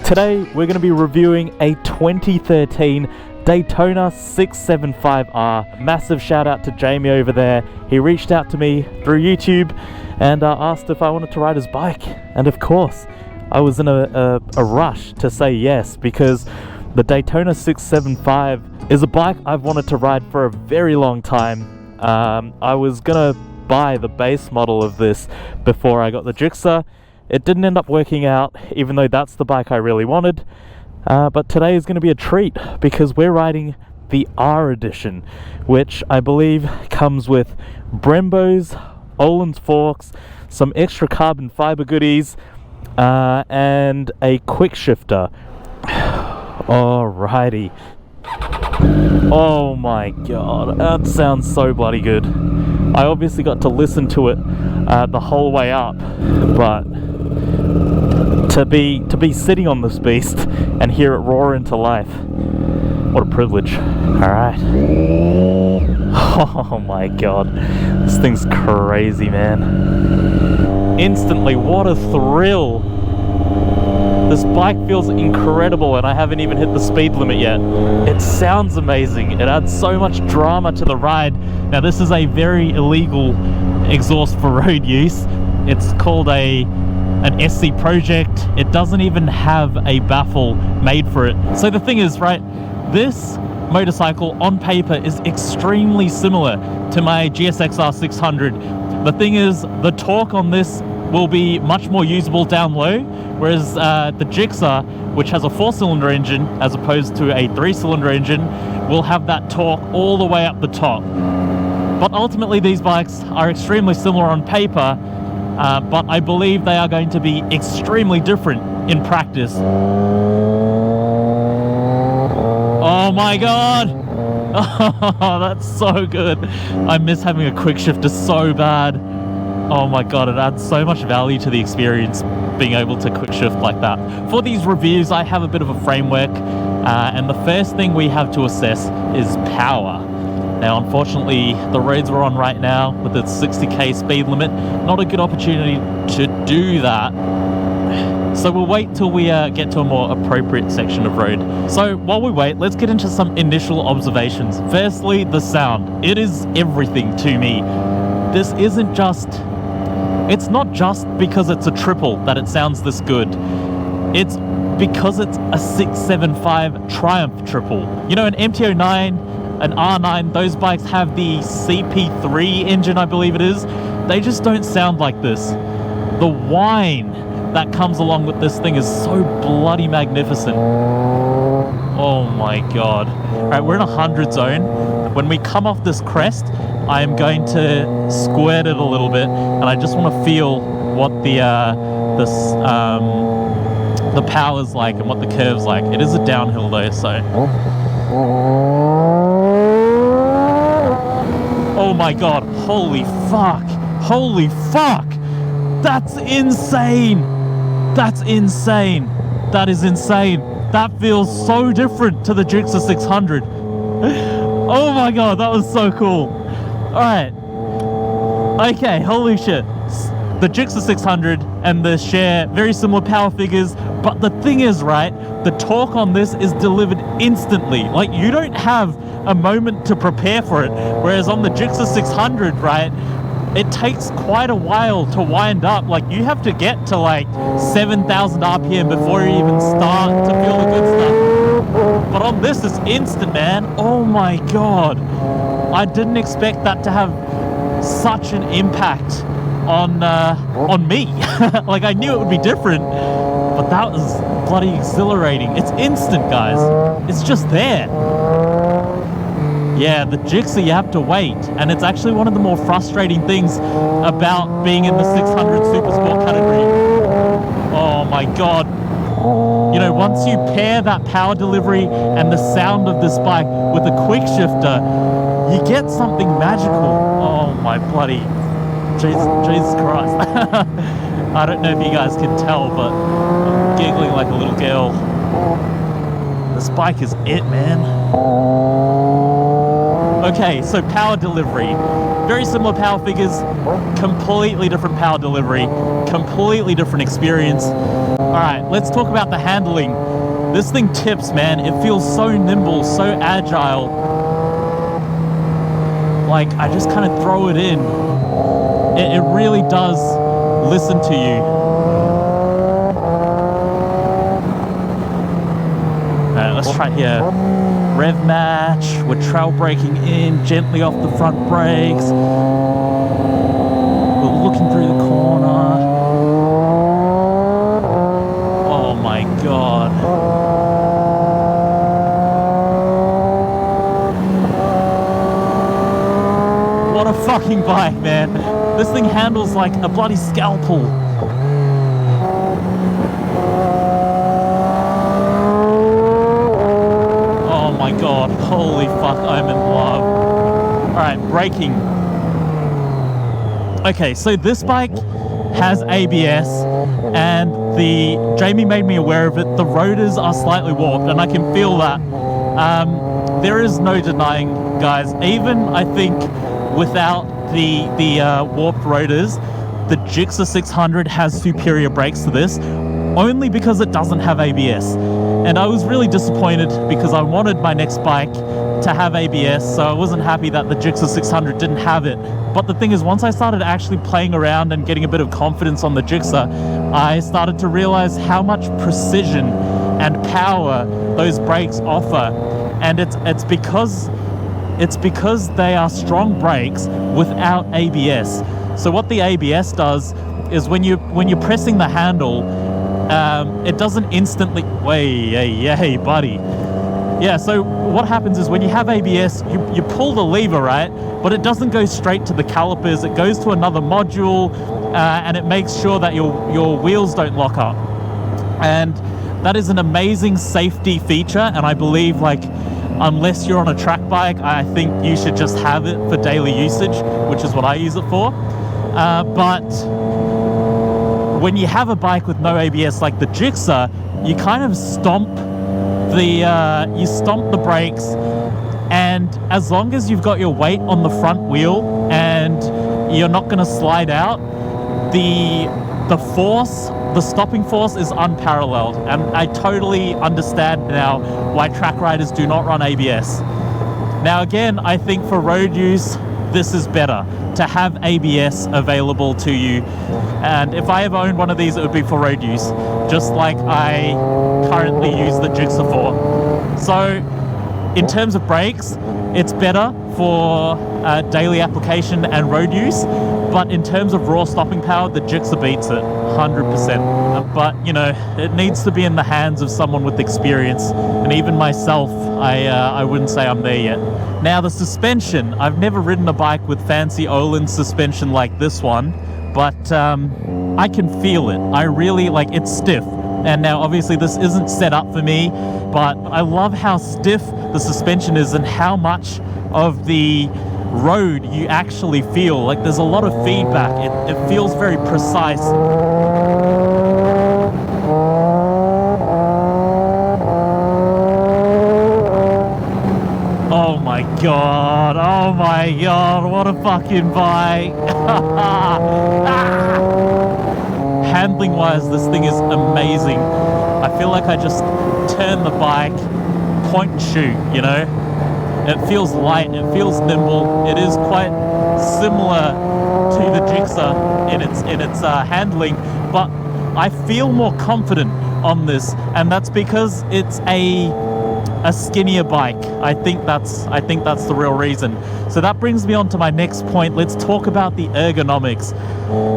Today we're going to be reviewing a 2013 Daytona 675R. Massive shout out to Jamie over there. He reached out to me through YouTube and asked if I wanted to ride his bike, and of course I was in a rush to say yes, because the Daytona 675 is a bike I've wanted to ride for a very long time. I was gonna buy the base model of this before I got the Gixxer. It didn't end up working out, even though that's the bike I really wanted. But today is going to be a treat because we're riding the R edition, which I believe comes with Brembos, Öhlins forks, some extra carbon fiber goodies, and a quick shifter. Alrighty. Oh my god, that sounds so bloody good. I obviously got to listen to it the whole way up, but to be sitting on this beast and hear it roar into life, what a privilege. Alright. Oh my god, this thing's crazy, man. Instantly, what a thrill. This bike feels incredible, and I haven't even hit the speed limit yet. It sounds amazing. It adds so much drama to the ride. Now, this is a very illegal exhaust for road use. It's called an SC project. It doesn't even have a baffle made for it. So the thing is, right, this motorcycle on paper is extremely similar to my GSXR 600. The thing is, the torque on this will be much more usable down low, whereas the Gixxer, which has a 4-cylinder engine as opposed to a 3-cylinder engine, will have that torque all the way up the top. But ultimately these bikes are extremely similar on paper, but I believe they are going to be extremely different in practice. Oh my god! Oh, that's so good. I miss having a quick shifter so bad. Oh my god, it adds so much value to the experience being able to quick shift like that. For these reviews, I have a bit of a framework, and the first thing we have to assess is power. Now, unfortunately, the roads we're on right now with its 60k speed limit, not a good opportunity to do that. So we'll wait till we get to a more appropriate section of road. So while we wait, let's get into some initial observations. Firstly, the sound. It is everything to me. This isn't just... It's not just because it's a triple that it sounds this good. It's because it's a 675 Triumph triple. You know, an MT-09, an R9, those bikes have the CP3 engine, I believe it is. They just don't sound like this. The whine that comes along with this thing is so bloody magnificent. Oh my god. Alright, we're in 100 zone. When we come off this crest, I am going to squirt it a little bit, and I just want to feel what the power's like and what the curve's like. It is a downhill though, so... Oh my god, holy fuck! Holy fuck! That's insane! That's insane! That is insane! That feels so different to the Gixxer 600. Oh my god, that was so cool. Alright. Okay, holy shit. The Gixxer 600 and the share very similar power figures, but the thing is, right, the torque on this is delivered instantly. Like, you don't have a moment to prepare for it, whereas on the Gixxer 600, right, it takes quite a while to wind up. Like, you have to get to like 7,000 RPM before you even start to feel the good stuff. But on this, it's instant, man. Oh my god. I didn't expect that to have such an impact on me. Like, I knew it would be different, but that was bloody exhilarating. It's instant, guys. It's just there. Yeah, the Gixxer, you have to wait, and it's actually one of the more frustrating things about being in the 600 Supersport category. Oh my god. You know, once you pair that power delivery and the sound of this bike with a quick shifter, you get something magical. Oh my bloody... Jesus Christ. I don't know if you guys can tell, but I'm giggling like a little girl. This bike is it, man. Okay, so power delivery. Very similar power figures, completely different power delivery, completely different experience. Alright, let's talk about the handling. This thing tips, man. It feels so nimble, so agile. Like, I just kind of throw it in. It really does listen to you. Alright, let's try here. Rev match. We're trail braking in, gently off the front brakes. We're looking through the corner. Oh my god. What a fucking bike, man. This thing handles like a bloody scalpel. Oh my god. Holy fuck, I'm in love. Alright, braking. Okay, so this bike has ABS, and Jamie made me aware of it. The rotors are slightly warped, and I can feel that. There is no denying, guys. Even I think without the warped rotors, the Gixxer 600 has superior brakes to this, only because it doesn't have ABS. And I was really disappointed because I wanted my next bike to have ABS, so I wasn't happy that the Gixxer 600 didn't have it. But the thing is, once I started actually playing around and getting a bit of confidence on the Gixxer, I started to realize how much precision and power those brakes offer. And it's because they are strong brakes without ABS. So what the ABS does is when you're pressing the handle, it doesn't instantly. Hey, buddy. Yeah, so what happens is when you have ABS, you pull the lever, right? But it doesn't go straight to the calipers. It goes to another module, and it makes sure that your wheels don't lock up. And that is an amazing safety feature, and I believe, like, unless you're on a track bike, I think you should just have it for daily usage, which is what I use it for. But when you have a bike with no ABS like the Gixxer, you kind of stomp the brakes, and as long as you've got your weight on the front wheel and you're not going to slide out, the stopping force is unparalleled. And I totally understand now why track riders do not run ABS. Now again, I think for road use, this is better to have ABS available to you. And if I ever owned one of these, it would be for road use, just like I currently use the Gixxer for. So in terms of brakes, it's better for daily application and road use, but in terms of raw stopping power, the Gixxer beats it 100%. But you know, it needs to be in the hands of someone with experience, and even myself, I wouldn't say I'm there yet. Now the suspension, I've never ridden a bike with fancy Olin suspension like this one, but I can feel it. I really like, it's stiff. And now obviously this isn't set up for me, but I love how stiff the suspension is and how much of the road you actually feel. Like, there's a lot of feedback. It feels very precise. Oh my god, what a fucking bike. Handling wise, this thing is amazing. I feel like I just turn the bike, point and shoot, you know? It feels light, it feels nimble. It is quite similar to the Gixxer in its handling, but I feel more confident on this, and that's because it's a skinnier bike. I think that's the real reason. So that brings me on to my next point. Let's talk about the ergonomics.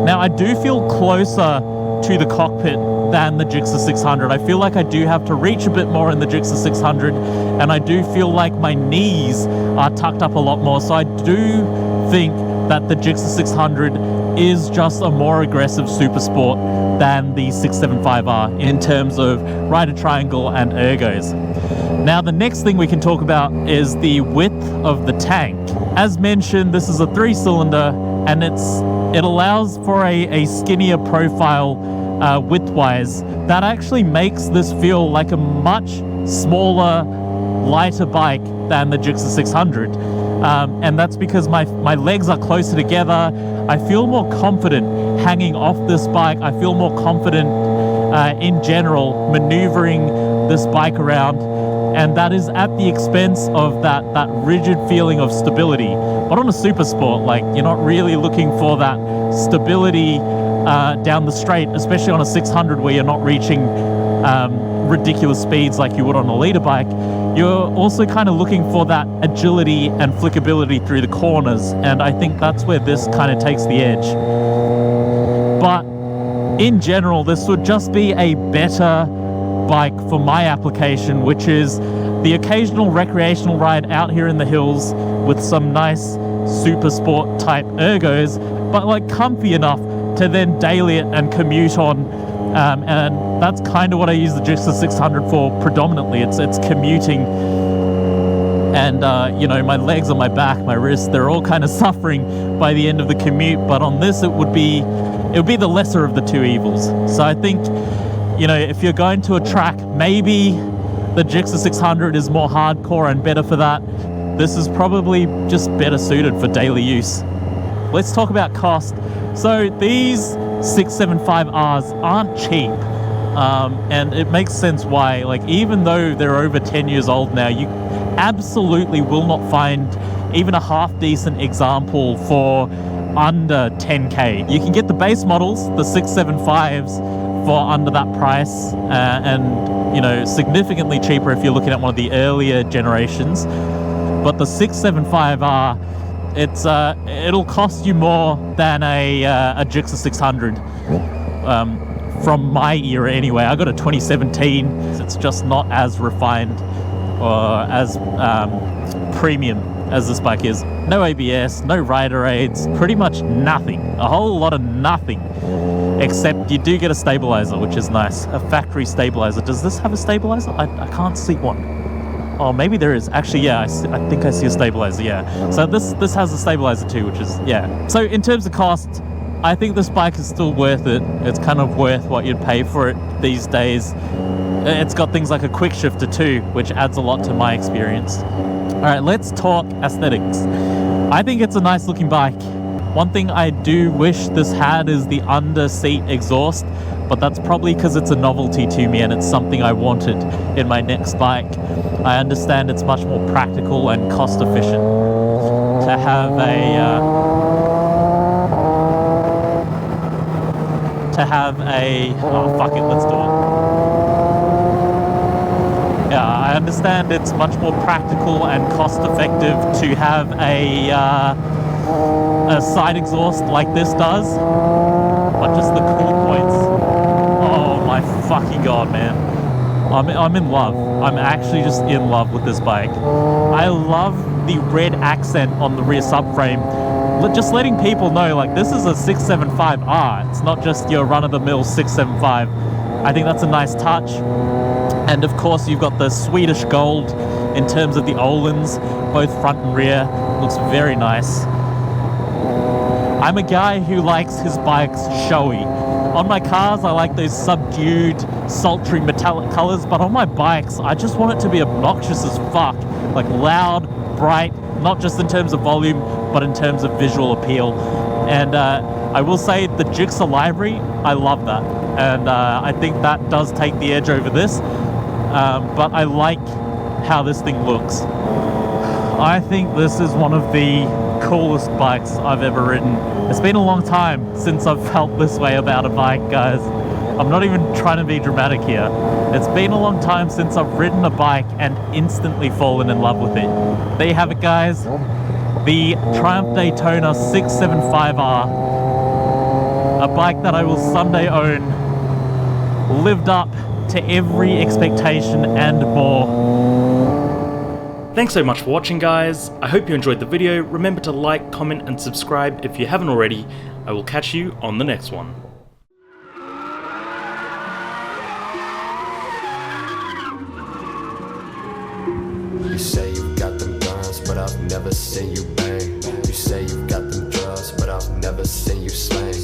Now, I do feel closer to the cockpit than the Gixxer 600. I feel like I do have to reach a bit more in the Gixxer 600, and I do feel like my knees are tucked up a lot more. So I do think that the Gixxer 600 is just a more aggressive super sport than the 675R in terms of rider triangle and ergos. Now, the next thing we can talk about is the width of the tank. As mentioned, this is a 3-cylinder, and it allows for a skinnier profile width-wise. That actually makes this feel like a much smaller, lighter bike than the Gixxer 600. And that's because my legs are closer together. I feel more confident hanging off this bike. I feel more confident in general, maneuvering this bike around, and that is at the expense of that rigid feeling of stability. But on a super sport, like, you're not really looking for that stability down the straight, especially on a 600 where you're not reaching ridiculous speeds like you would on a leader bike. You're also kind of looking for that agility and flickability through the corners, and I think that's where this kind of takes the edge. But in general, this would just be a better bike for my application, which is the occasional recreational ride out here in the hills with some nice super sport type ergos, but like comfy enough to then daily it and commute on. And that's kind of what I use the Gixxer 600 for predominantly. It's commuting, and you know, my legs and my back, my wrists, they're all kind of suffering by the end of the commute. But on this, it would be the lesser of the two evils. So I think, you know, if you're going to a track, maybe the Gixxer 600 is more hardcore and better for that. This is probably just better suited for daily use. Let's talk about cost. So these 675Rs aren't cheap, and it makes sense why. Like, even though they're over 10 years old now, you absolutely will not find even a half decent example for under 10k. You can get the base models, the 675s, for under that price, and, you know, significantly cheaper if you're looking at one of the earlier generations. But the 675R, it'll cost you more than a Gixxer 600, from my era anyway. I got a 2017. It's just not as refined or as premium as this bike is. No ABS, no rider aids, pretty much nothing. A whole lot of nothing, except you do get a stabilizer, which is nice. A factory stabilizer. Does this have a stabilizer? I can't see one. Oh, maybe there is. Actually, yeah, I think I see a stabilizer, yeah. So this has a stabilizer too, which is, yeah. So in terms of cost, I think this bike is still worth it. It's kind of worth what you'd pay for it these days. It's got things like a quick shifter too, which adds a lot to my experience. All right, let's talk aesthetics. I think it's a nice looking bike. One thing I do wish this had is the under seat exhaust, but that's probably because it's a novelty to me and it's something I wanted in my next bike. I understand it's much more practical and cost efficient to have oh fuck it, let's do it. Yeah, I understand it's much more practical and cost effective to have a side exhaust like this does, but just the cool points. Oh my fucking god, man. I'm in love. I'm actually just in love with this bike. I love the red accent on the rear subframe. Just letting people know, like, this is a 675R. It's not just your run-of-the-mill 675. I think that's a nice touch. And of course, you've got the Swedish gold in terms of the Öhlins, both front and rear. Looks very nice. I'm a guy who likes his bikes showy. On my cars, I like those subdued, sultry metallic colors, but on my bikes, I just want it to be obnoxious as fuck. Like loud, bright, not just in terms of volume, but in terms of visual appeal. And I will say the Gixxer library, I love that. And I think that does take the edge over this. But I like how this thing looks. I think this is one of the coolest bikes I've ever ridden. It's been a long time since I've felt this way about a bike, guys. I'm not even trying to be dramatic here. It's been a long time since I've ridden a bike and instantly fallen in love with it. There you have it, guys. The Triumph Daytona 675R. A bike that I will someday own. Lived up to every expectation and more. Thanks so much for watching, guys. I hope you enjoyed the video. Remember to like, comment and subscribe if you haven't already. I will catch you on the next one. You say you've got them guns, but I've never seen you bang. You say you've got them drugs, but I've never seen you slang.